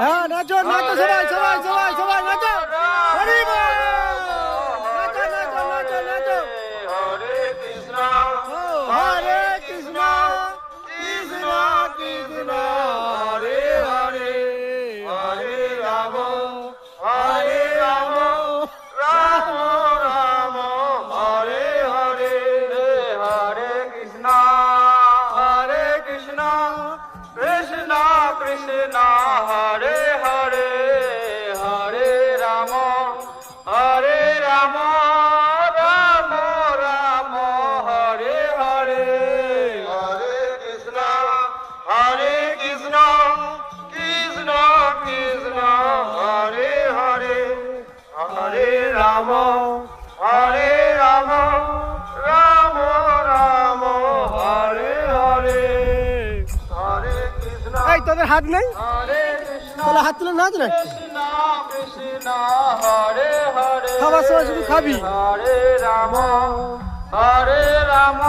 হ্যাঁ নাচো নাচো সবাই সবাই সবাই সবাই নাচো হরি বল নাচো নাচো নাচো নাচো হরে কৃষ্ণ হরে কৃষ্ণ কৃষ্ণ কৃষ্ণ হরে হরে হরে রাম হরে রাম রাম রাম হরে হরে হরে কৃষ্ণ কৃষ্ণ কৃষ্ণ হরে হরে হরে রাম রাম রাম হরে হরে হরে কৃষ্ণ কৃষ্ণ কৃষ্ণ হরে হরে হরে রাম রাম রাম হরে হরে হরে কৃষ্ণ এই তোদের হাত নেই হরে কৃষ্ণ তাহলে হাত তুলে নাচ না কৃষ্ণ কৃষ্ণ হরে হরে খাবার সময় শুধু খাবি হরে রাম